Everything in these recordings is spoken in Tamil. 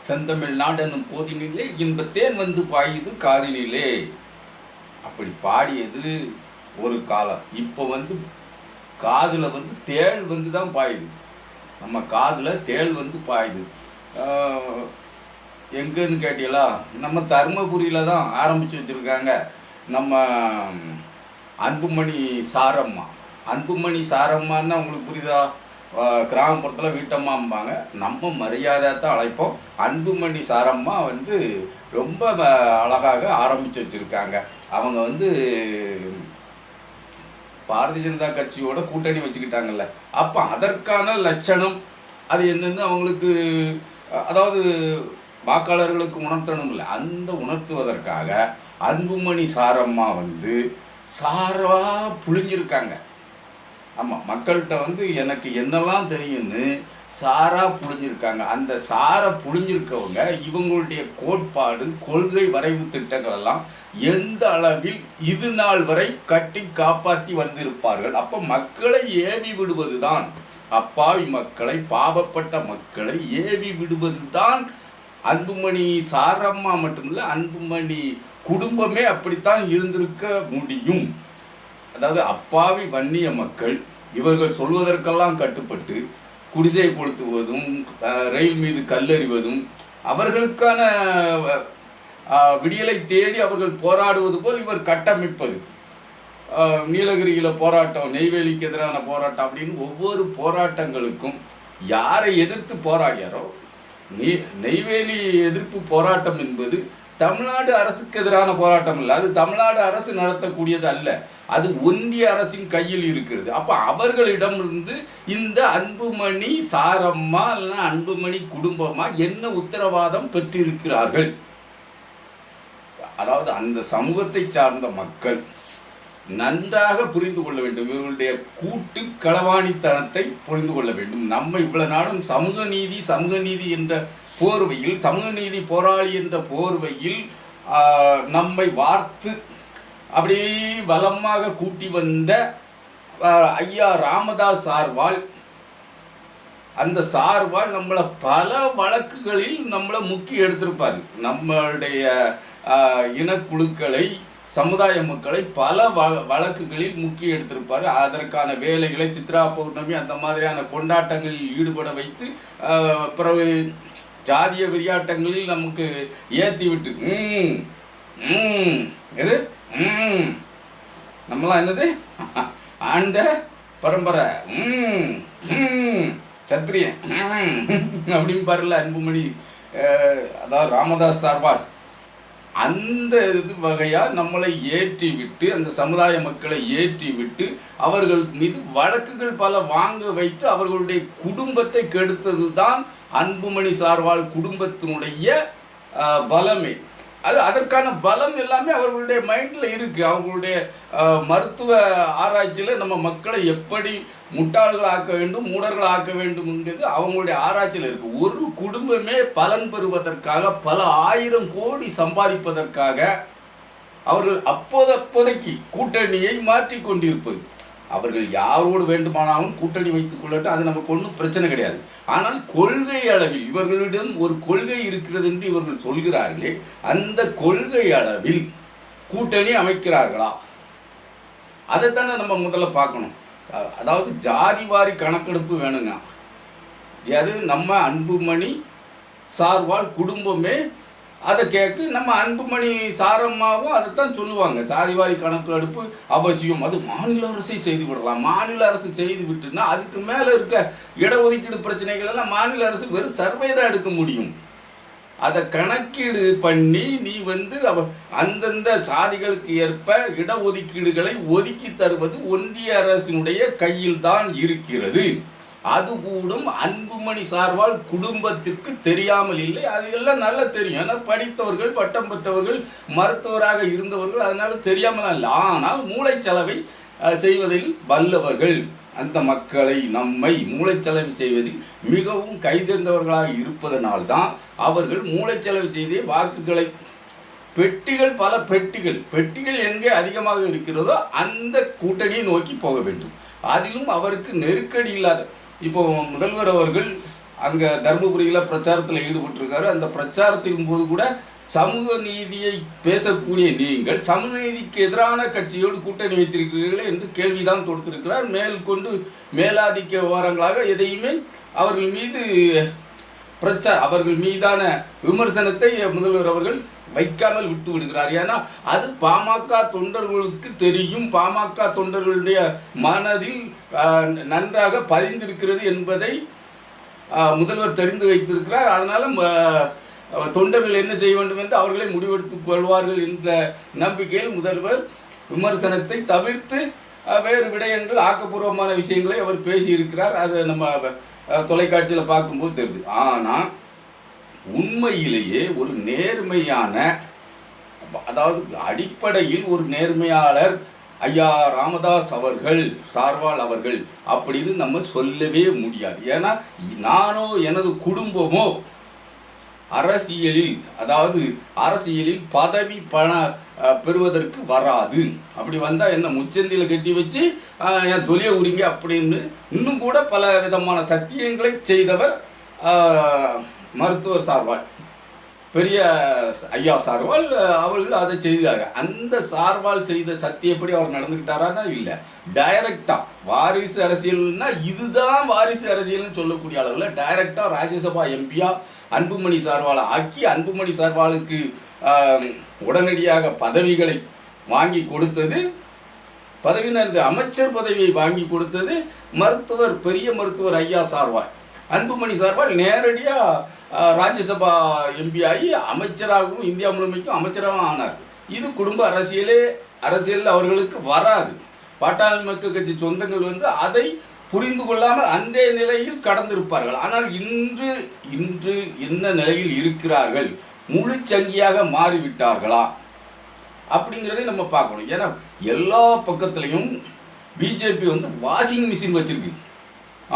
செந்தமிழ்நாடு என்னும் போதினிலே இன்பத்தேன் வந்து பாயுது காதினிலே. அப்படி பாடியது ஒரு காலம். இப்போ காதில் தேள் தான் பாயுது. நம்ம காதில் தேள் பாயுது. எங்கன்னு கேட்டீங்களா, நம்ம தருமபுரியில் தான் ஆரம்பித்து வச்சுருக்காங்க. நம்ம அன்புமணி சாரம்மா. அன்புமணி சாரம்மான்னா உங்களுக்கு புரியுதா? கிராமப்புறத்தில் வீட்டம்மாம்பாங்க. நம்ம மரியாதை தான் அழைப்போம். அன்புமணி சாரம்மா ரொம்ப அழகாக ஆரம்பித்து வச்சுருக்காங்க. அவங்க பாரதிய ஜனதா கட்சியோட கூட்டணி வச்சுக்கிட்டாங்கல்ல, அப்போ அதற்கான லட்சணம் அது என்னன்னு அவங்களுக்கு, அதாவது வாக்காளர்களுக்கு உணர்த்தணும் இல்லை, அந்த உணர்த்துவதற்காக அன்புமணி சாரம்மா சாரவாக புழிஞ்சிருக்காங்க. ஆமாம், மக்கள்கிட்ட எனக்கு என்னெல்லாம் தெரியும்னு சாராக புழிஞ்சிருக்காங்க. அந்த சாரை புழிஞ்சிருக்கவங்க இவங்களுடைய கோட்பாடு, கொள்கை வரைவு திட்டங்கள் எல்லாம் எந்த அளவில் இது நாள் வரை கட்டி காப்பாற்றி வந்திருப்பார்கள். அப்போ மக்களை ஏவி விடுவது தான், அப்பாவி மக்களை, பாவப்பட்ட மக்களை ஏவி விடுவது தான் அன்புமணி சாரம்மா மட்டுமில்லை, அன்புமணி குடும்பமே அப்படித்தான் இருந்திருக்க முடியும். அதாவது அப்பாவி வன்னிய மக்கள் இவர்கள் சொல்வதற்கெல்லாம் கட்டுப்பட்டு குடிசை கொளுத்துவதும் ரயில் மீது கல்லெறிவதும் அவர்களுக்கான விடியலை தேடி அவர்கள் போராடுவது போல் இவர் கட்டமைப்பது. நீலகிரியில் போராட்டம், நெய்வேலிக்கு எதிரான போராட்டம் அப்படின்னு ஒவ்வொரு போராட்டங்களுக்கும் யாரை எதிர்த்து போராடியாரோ, நெய்வேலி எதிர்ப்பு போராட்டம் என்பது தமிழ்நாடு அரசுக்கு எதிரான போராட்டம் இல்லை, அது தமிழ்நாடு அரசு நடத்தக்கூடியது அல்ல, அது ஒன்றிய அரசின் கையில் இருக்கிறது. அப்போ அவர்களிடமிருந்து இந்த அன்புமணி சாரம்மா இல்லைன்னா அன்புமணி குடும்பமா என்ன உத்தரவாதம் பெற்றிருக்கிறார்கள்? அதாவது அந்த சமூகத்தை சார்ந்த மக்கள் நன்றாக புரிந்து கொள்ள வேண்டும். இவர்களுடைய கூட்டு களவாணித்தனத்தை புரிந்து கொள்ள வேண்டும். நம்ம இவ்வளவு நாளும் சமூக நீதி என்ற போர்வையில், சமூக நீதி போராளி என்ற போர்வையில் நம்மை வார்த்து அப்படியே பலமாக கூட்டி வந்த ஐயா ராமதாஸ் சார்வால், அந்த சார்வால் நம்மளை பல வழக்குகளில் நம்மளை முக்கி எடுத்திருப்பார். நம்மளுடைய இனக்குழுக்களை, சமுதாய மக்களை பல வழக்குகளில் முக்கிய எடுத்திருப்பார். அதற்கான வேலைகளை, சித்ரா பௌர்ணமி அந்த மாதிரியான கொண்டாட்டங்களில் ஈடுபட வைத்து பிறகு ஜாதிய விளையாட்டங்களில் நமக்கு ஏற்றி விட்டு எது நம்மளாம் என்னது ஆண்ட பரம்பரை சத்திரியன் அப்படின்னு பாருல அன்புமணி, அதாவது ராமதாஸ் சார்பால் அந்த வகையாக நம்மளை ஏற்றி விட்டு, அந்த சமுதாய மக்களை ஏற்றி விட்டு அவர்கள் மீது வழக்குகள் பல வாங்க வைத்து அவர்களுடைய குடும்பத்தை கெடுத்தது தான் அன்புமணி சார்வால் குடும்பத்தினுடைய பலமே. அதற்கான பலம் எல்லாமே அவர்களுடைய மைண்டில் இருக்குது. அவங்களுடைய மருத்துவ ஆராய்ச்சியில் நம்ம மக்களை எப்படி முட்டாள்கள் ஆக்க வேண்டும், மூடர்கள் ஆக்க வேண்டும்ங்கிறது அவங்களுடைய ஆராய்ச்சியில் இருக்குது. ஒரு குடும்பமே பலன் பெறுவதற்காக, பல ஆயிரம் கோடி சம்பாதிப்பதற்காக அவர்கள் அப்போதைக்கு கூட்டணியை மாற்றி கொண்டிருப்பது. அவர்கள் யாரோடு வேண்டுமானாலும் கூட்டணி வைத்துக் கொள்ளட்டும், அது நமக்கு ஒன்றும் பிரச்சனை கிடையாது. ஆனால் கொள்கை அளவில் இவர்களிடம் ஒரு கொள்கை இருக்கிறது என்று இவர்கள் சொல்கிறார்களே, அந்த கொள்கை அளவில் கூட்டணி அமைக்கிறார்களா? அதைத்தானே நம்ம முதல்ல பார்க்கணும். அதாவது ஜாதிவாரி கணக்கெடுப்பு வேணுங்க. அது நம்ம அன்புமணி சார்வால் குடும்பமே அதை கேட்கு, நம்ம அன்புமணி சாரம்மாவும் அதைத்தான் சொல்லுவாங்க. சாதிவாரி கணக்கெடுப்பு அவசியம், அது மாநில அரசை செய்து விடலாம். மாநில அரசு செய்து விட்டுன்னா அதுக்கு மேலே இருக்க இடஒதுக்கீடு பிரச்சனைகள் எல்லாம் மாநில அரசு வெறும் சர்வே தான் எடுக்க முடியும். அதை கணக்கீடு பண்ணி நீ அந்தந்த சாதிகளுக்கு ஏற்ப இடஒதுக்கீடுகளை ஒதுக்கி தருவது ஒன்றிய அரசினுடைய கையில் தான் இருக்கிறது. அது கூடும் அன்புமணி சார்வால் குடும்பத்திற்கு தெரியாமல் இல்லை. அது எல்லாம் நல்லா தெரியும். ஏன்னா படித்தவர்கள், பட்டம் பெற்றவர்கள், மருத்துவராக இருந்தவர்கள், அதனால தெரியாமல் இல்லை. ஆனால் மூளைச்சலவை செய்வதில் வல்லவர்கள். அந்த மக்களை, நம்மை மூளைச்சலவை செய்வதில் மிகவும் கைதேர்ந்தவர்களாக இருப்பதனால்தான் அவர்கள் மூளைச்சலவை செய்தே வாக்குகளை, பெட்டிகள், பல பெட்டிகள் எங்கே அதிகமாக இருக்கிறதோ அந்த கூட்டணியை நோக்கி போக வேண்டும். அதிலும் அவருக்கு நெருக்கடி இல்லாத, இப்போ முதல்வர் அவர்கள் அங்கே தருமபுரியில் பிரச்சாரத்தில் ஈடுபட்டிருக்காரு. அந்த பிரச்சாரத்தின் போது கூட சமூக நீதியை பேசக்கூடிய நீங்கள் சமூக நீதிக்கு எதிரான கட்சியோடு கூட்டணி வைத்திருக்கிறீர்கள் என்று கேள்விதான் தொடுத்திருக்கிறார். மேற்கொண்டு மேலாதிக்க விவரங்களாக எதையுமே அவர்கள் மீது அவர்கள் மீதான விமர்சனத்தை முதல்வர் அவர்கள் வைக்காமல் விட்டு விடுகிறார். ஏன்னா அது பாமக தொண்டர்களுக்கு தெரியும், பாமக தொண்டர்களுடைய மனதில் நன்றாக பதிந்திருக்கிறது என்பதை முதல்வர் தெரிந்து வைத்திருக்கிறார். அதனால தொண்டர்கள் என்ன செய்ய வேண்டும் என்று அவர்களே முடிவெடுத்துக் கொள்வார்கள் என்ற நம்பிக்கையில் முதல்வர் விமர்சனத்தை தவிர்த்து வேறு விடயங்கள் ஆக்கப்பூர்வமான விஷயங்களை அவர் பேசியிருக்கிறார். அதை நம்ம தொலைக்காட்சியில் பார்க்கும்போது தெரியுது. ஆனால் உண்மையிலேயே ஒரு நேர்மையான, அதாவது அடிப்படையில் ஒரு நேர்மையாளர் ஐயா ராமதாஸ் அவர்கள், சார்வால் அவர்கள் அப்படின்னு நம்ம சொல்லவே முடியாது. ஏன்னா நானோ எனது குடும்பமோ அரசியலில், அதாவது அரசியலில் பதவி பெறுவதற்கு வராது. அப்படி வந்தால் என்ன முச்சந்தியில் கட்டி வச்சு என் தொழிலை உரிங்க அப்படின்னு இன்னும் கூட பல விதமான சத்தியங்களை செய்தவர் மருத்துவர் சார்வால், பெரிய ஐயா சார்வால் அவர்கள் அதை செய்தாங்க. அந்த சார்வால் செய்த சத்தியப்படி அவர் நடந்துக்கிட்டாரான்னா இல்லை. டைரக்டாக வாரிசு அரசியல்னா இதுதான் வாரிசு அரசியல்னு சொல்லக்கூடிய அளவில் டைரக்டாக ராஜ்யசபா எம்பியா அன்புமணி சார்வாலை ஆக்கி அன்புமணி சார்வாலுக்கு உடனடியாக பதவிகளை வாங்கி கொடுத்தது, பதவியினர் அமைச்சர் பதவியை வாங்கி கொடுத்தது பெரிய மருத்துவர் ஐயா சார்வால். அன்புமணி சார்பால் நேரடியாக ராஜ்யசபா எம்பி ஆகி அமைச்சராகவும் இந்தியா முழுமைக்கும் அமைச்சராகவும் ஆனார். இது குடும்ப அரசியல் அவர்களுக்கு வராது. பாட்டாளி மக்கள் கட்சி சொந்தங்கள் அதை புரிந்து கொள்ளாமல் அன்றைய நிலையில் கடந்திருப்பார்கள். ஆனால் இன்று என்ன நிலையில் இருக்கிறார்கள், முழு சங்கியாக மாறிவிட்டார்களா அப்படிங்கிறதை நம்ம பார்க்கணும். ஏன்னா எல்லா பக்கத்துலையும் பிஜேபி வாஷிங் மிஷின் வச்சிருக்கு.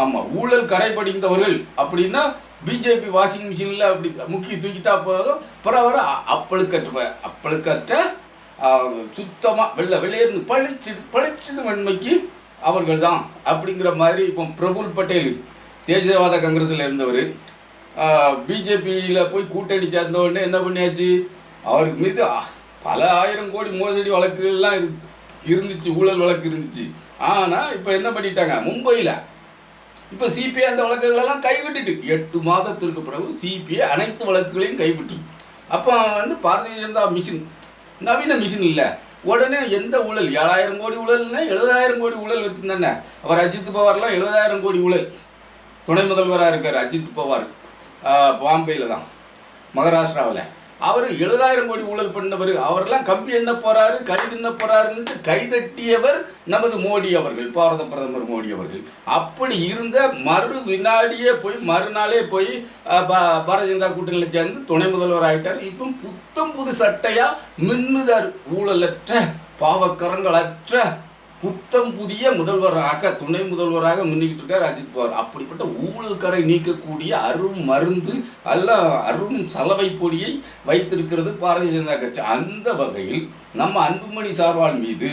ஆமாம், ஊழல் கரை படிந்தவர்கள் அப்படின்னா பிஜேபி வாஷிங் மிஷினில் அப்படி முக்கிய தூக்கிட்டா போதும். பிறவர அப்பழுக்கற்ற சுத்தமாக வெள்ளையர்னு பளிச்சுன்னு வெண்மைக்கு அவர்கள் தான் அப்படிங்கிற மாதிரி. இப்போ பிரபுல் பட்டேல் தேசியவாத காங்கிரஸில் இருந்தவர் பிஜேபியில் போய் கூட்டணி சேர்ந்தவுடனே என்ன பண்ணியாச்சு, அவருக்கு மீது பல ஆயிரம் கோடி மோசடி வழக்குகள்லாம் இருந்துச்சு, ஊழல் வழக்கு இருந்துச்சு. ஆனால் இப்போ என்ன பண்ணிட்டாங்க, மும்பையில் இப்போ சிபிஐ அந்த வழக்குகளெல்லாம் கைவிட்டுட்டு 8 மாதத்திற்கு பிறகு சிபிஐ அனைத்து வழக்குகளையும் கைவிட்டு. அப்போ பாரதிய ஜனதா மிஷின், நவீன மிஷின் இல்லை. உடனே எந்த ஊழல், 7000 கோடி ஊழல்னா 70,000 கோடி ஊழல் வச்சுருந்தானே. அவர் அஜித் பவார்லாம் 70,000 கோடி ஊழல். துணை முதல்வராக இருக்கார் அஜித் பவார், பாம்பேயில் தான், மகாராஷ்டிராவில். அவர் 70,000 கோடி ஊழல் பண்ணவர். அவரெல்லாம் கம்பி என்ன போகிறாரு, கழிவு என்ன போகிறாருன்ட்டு கைதட்டியவர் நமது மோடி அவர்கள், பாரத பிரதமர் மோடி அவர்கள். அப்படி இருந்த மறுநாளே போய் பாரதிய ஜனதா கூட்டணியில் சேர்ந்து துணை முதல்வர் ஆகிட்டார். இப்போ புது சட்டையாக மின்னுதார். ஊழலற்ற பாவக்கரங்களற்ற புத்தம் புதிய முதல்வராக, துணை முதல்வராக முன்னிக்கிட்டு இருக்கார் அஜித் பவார். அப்படிப்பட்ட ஊழல் கரை நீக்கக்கூடிய அரும் மருந்து அரும் சலவை பொடியை வைத்திருக்கிறது பாரதிய ஜனதா கட்சி. அந்த வகையில் நம்ம அன்புமணி சார்வால் மீது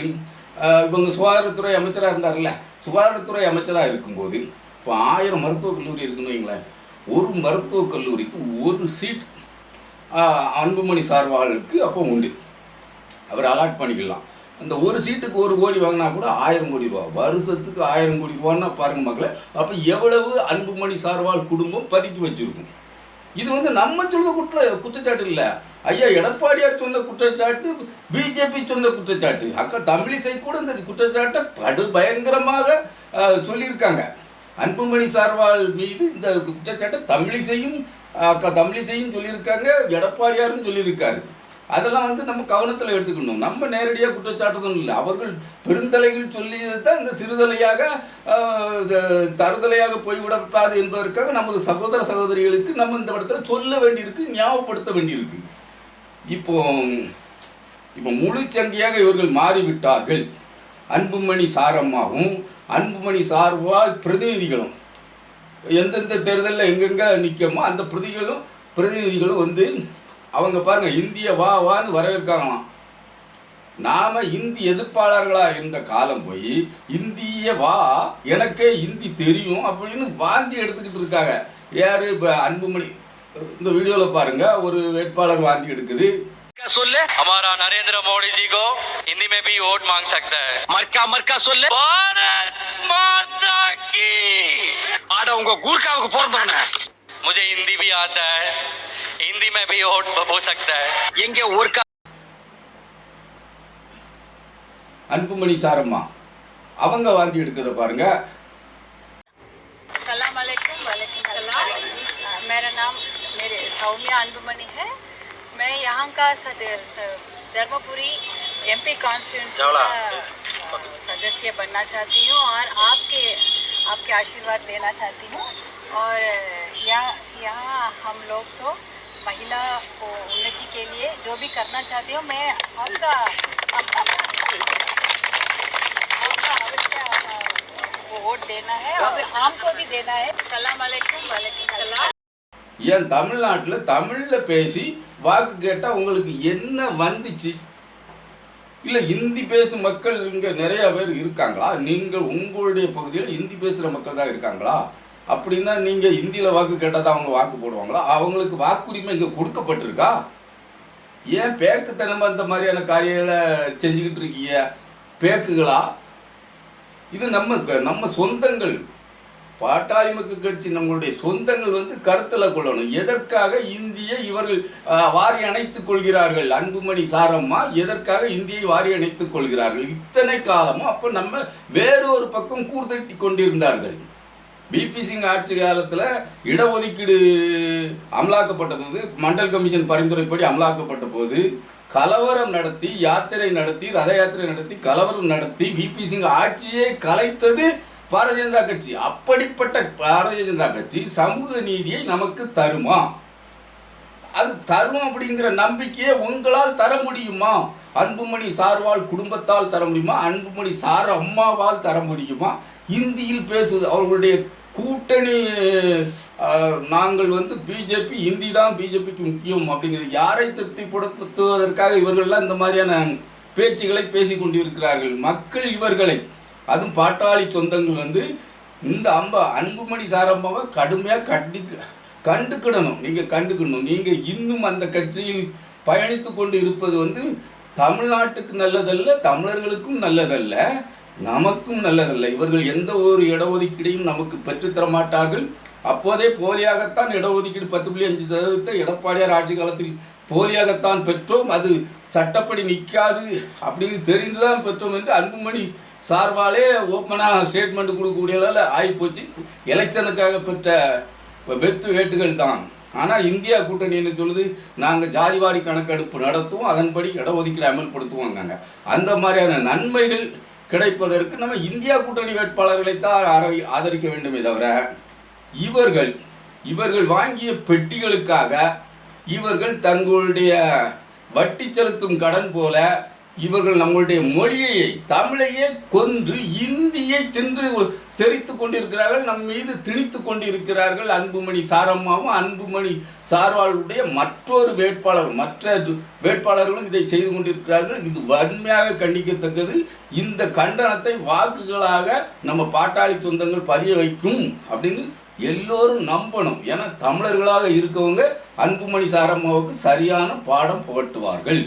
இவங்க சுகாதாரத்துறை அமைச்சராக இருந்தார்ல, சுகாதாரத்துறை அமைச்சராக இருக்கும்போது இப்போ 1000 மருத்துவக் கல்லூரி இருக்குன்னு வைங்களேன். ஒரு மருத்துவக் கல்லூரிக்கு ஒரு சீட் அன்புமணி சார்வாளுக்கு அப்போ உண்டு, அவர் அலாட் பண்ணிக்கலாம். அந்த ஒரு சீட்டுக்கு 1 கோடி வாங்கினா கூட 1000 கோடி ரூபா, வருஷத்துக்கு 1000 கோடி ரூபான்னா பாருங்க மக்களே. அப்போ எவ்வளவு அன்புமணி சார்வால் குடும்பம் பதுக்கி வச்சிருக்கும். இது நம்ம சொல்ல குற்றச்சாட்டு இல்லை, ஐயா எடப்பாடியார் சொன்ன குற்றச்சாட்டு, பிஜேபி சொன்ன குற்றச்சாட்டு. அக்கா தமிழிசை கூட இந்த குற்றச்சாட்டை பயங்கரமாக சொல்லியிருக்காங்க. அன்புமணி சார்வால் மீது இந்த குற்றச்சாட்டை தமிழிசையும் சொல்லியிருக்காங்க, எடப்பாடியாரும் சொல்லியிருக்காரு. அதெல்லாம் நம்ம கவனத்தில் எடுத்துக்கணும். நம்ம நேரடியாக குற்றச்சாட்டுதும் இல்லை, அவர்கள் பெருந்தலைகள் சொல்லியது தான் இந்த சிறுதலையாக தருதலையாக போய்விடக்கூடாது என்பதற்காக நமது சகோதர சகோதரிகளுக்கு நம்ம இந்த இடத்துல சொல்ல வேண்டியிருக்கு, ஞாபகப்படுத்த வேண்டியிருக்கு. இப்போ முழு சங்கியாக இவர்கள் மாறிவிட்டார்கள். அன்புமணி சாரம்மாவும் அன்புமணி சார்வால் பிரதிநிதிகளும் எந்தெந்த தேர்தலில் எங்கெங்கே நிற்கமோ அந்த பிரதிநிதிகளும் அவங்க பாருங்கள், இந்திய வான்னு வரவேற்காங்களாம். நாம் இந்தி எதிர்ப்பாளர்களாக இருந்த காலம் போய் இந்திய எனக்கே இந்தி தெரியும் அப்படின்னு வாந்தி எடுத்துக்கிட்டு இருக்காங்க. யாரு இப்போ அன்புமணி இந்த வீடியோவில் பாருங்க, ஒரு வேட்பாளர் வாந்தி எடுக்குது. सोल्ले हमारा नरेंद्र मोदी जी को हिंदी में भी वोट मांग सकता है. मरका मरका सोल्ले भारत माता की आड़ा उनको गुरकाவுக்கு போறதானே. मुझे हिंदी भी आता है, हिंदी में भी वोट हो सकता है. எங்க ஊர்க்கா அன்புமணி சாரம்மா அவங்க வாந்தி எடுக்கிறத பாருங்க. अस्सलाम वालेकुम. वालेकुम सलाम. मेरा नाम सौम्या अंबुमणि है. मैं यहाँ का धर्मपुरी एमपी कॉन्स्टिट्यूंसी का सदस्य बनना चाहती हूँ और आपके आशीर्वाद लेना चाहती हूँ. और यहाँ हम लोग तो महिला को उन्नति के लिए जो भी करना चाहती हूँ, मैं आपका वोट देना है और आम को भी देना है. अस्सलाम वालेकुम. वालेकुम सलाम. ஏன் தமிழ்நாட்டில் தமிழில் பேசி வாக்கு கேட்டால் உங்களுக்கு என்ன வந்துச்சு? இல்லை ஹிந்தி பேசும் மக்கள் இங்கே நிறையா பேர் இருக்காங்களா? நீங்கள் உங்களுடைய பகுதியில் ஹிந்தி பேசுகிற மக்கள் தான் இருக்காங்களா? அப்படின்னா நீங்கள் ஹிந்தியில் வாக்கு கேட்டால் தான் அவங்க வாக்கு போடுவாங்களா? அவங்களுக்கு வாக்குரிமை இங்கே கொடுக்கப்பட்டிருக்கா? ஏன் பேக்குத்தனமாக இந்த மாதிரியான காரியங்களை செஞ்சுக்கிட்டு இருக்கீங்க? பேக்குகளா? இது நம்ம சொந்தங்கள். பாட்டாளி மக்கள் கட்சி நம்மளுடைய சொந்தங்கள் கருத்தில் கொள்ளணும். எதற்காக இந்தியை இவர்கள் வாரி அணைத்துக் கொள்கிறார்கள்? அன்புமணி சாரம்மா எதற்காக இந்தியை வாரி அணைத்துக் கொள்கிறார்கள் இத்தனை காலமும்? அப்போ நம்ம வேறொரு பக்கம் கூர்தட்டி கொண்டிருந்தார்கள். பிபி சிங் ஆட்சி காலத்தில் இடஒதுக்கீடு அமலாக்கப்பட்ட போது, மண்டல் கமிஷன் பரிந்துரைப்படி அமலாக்கப்பட்ட போது கலவரம் நடத்தி, யாத்திரை நடத்தி, ரத யாத்திரை நடத்தி, கலவரம் நடத்தி பிபி சிங் ஆட்சியை கலைத்தது பாரதிய ஜனதா கட்சி. அப்படிப்பட்ட பாரதிய ஜனதா கட்சி சமூக நீதியை நமக்கு தருமா? அது தரும் அப்படிங்கிற நம்பிக்கையை உங்களால் தர முடியுமா? அன்புமணி சார்வால் குடும்பத்தால் தர முடியுமா? அன்புமணி சார் அம்மாவால் தர முடியுமா? இந்தியில் பேசுவது அவர்களுடைய கூட்டணி. நாங்கள் பிஜேபி, இந்தி தான் பிஜேபிக்கு முக்கியம் அப்படிங்கிறது யாரை திருப்திப்படுத்துவதற்காக இவர்கள்லாம் இந்த மாதிரியான பேச்சுகளை பேசி கொண்டிருக்கிறார்கள். மக்கள் இவர்களை, அதுவும் பாட்டாளி சொந்தங்கள் இந்த அன்புமணி சாரம்மாவை கடுமையாக கண்டுக்கிடணும். நீங்கள் கண்டுக்கணும். நீங்கள் இன்னும் அந்த கட்சியில் பயணித்து கொண்டு இருப்பது தமிழ்நாட்டுக்கு நல்லதல்ல, தமிழர்களுக்கும் நல்லதல்ல, நமக்கும் நல்லதல்ல. இவர்கள் எந்த ஒரு இடஒதுக்கீடையும் நமக்கு பெற்றுத்தர மாட்டார்கள். அப்போதே போலியாகத்தான் இடஒதுக்கீடு 10.5% எடப்பாடியார் ஆட்சி காலத்தில் போலியாகத்தான் பெற்றோம். அது சட்டப்படி நிற்காது அப்படின்னு தெரிந்துதான் பெற்றோம் என்று அன்புமணி சார்பாலே ஓப்பனாக ஸ்டேட்மெண்ட் கொடுக்கக்கூடிய அளவில் ஆகிப்போச்சு. எலெக்ஷனுக்காக பெற்ற வெத்து வேட்டுகள் தான். ஆனால் இந்தியா கூட்டணி என்ன சொல்லுது? நாங்கள் ஜாதிவாரி கணக்கெடுப்பு நடத்துவோம், அதன்படி இடஒதுக்கீடு அமல்படுத்துவோங்க. அந்த மாதிரியான நன்மைகள் கிடைப்பதற்கு நம்ம இந்தியா கூட்டணி வேட்பாளர்களைத்தான் ஆதரிக்க வேண்டுமே தவிர இவர்கள் வாங்கிய பெட்டிகளுக்காக இவர்கள் தங்களுடைய வட்டி செலுத்தும் கடன் போல இவர்கள் நம்மளுடைய மொழியை, தமிழையே கொன்று இந்தியை தின்று செறித்து கொண்டிருக்கிறார்கள், நம் மீது திணித்து கொண்டிருக்கிறார்கள். அன்புமணி சாரம்மாவும் அன்புமணி சார்வாளுடைய மற்றொரு மற்ற வேட்பாளர்களும் இதை செய்து கொண்டிருக்கிறார்கள். இது வன்மையாக கண்டிக்கத்தக்கது. இந்த கண்டனத்தை வாக்குகளாக நம்ம பாட்டாளி சொந்தங்கள் பதிய வைக்கும் அப்படின்னு எல்லோரும் நம்பணும். ஏன்னா தமிழர்களாக இருக்கவங்க அன்புமணி சாரம்மாவுக்கு சரியான பாடம் புகட்டுவார்கள்.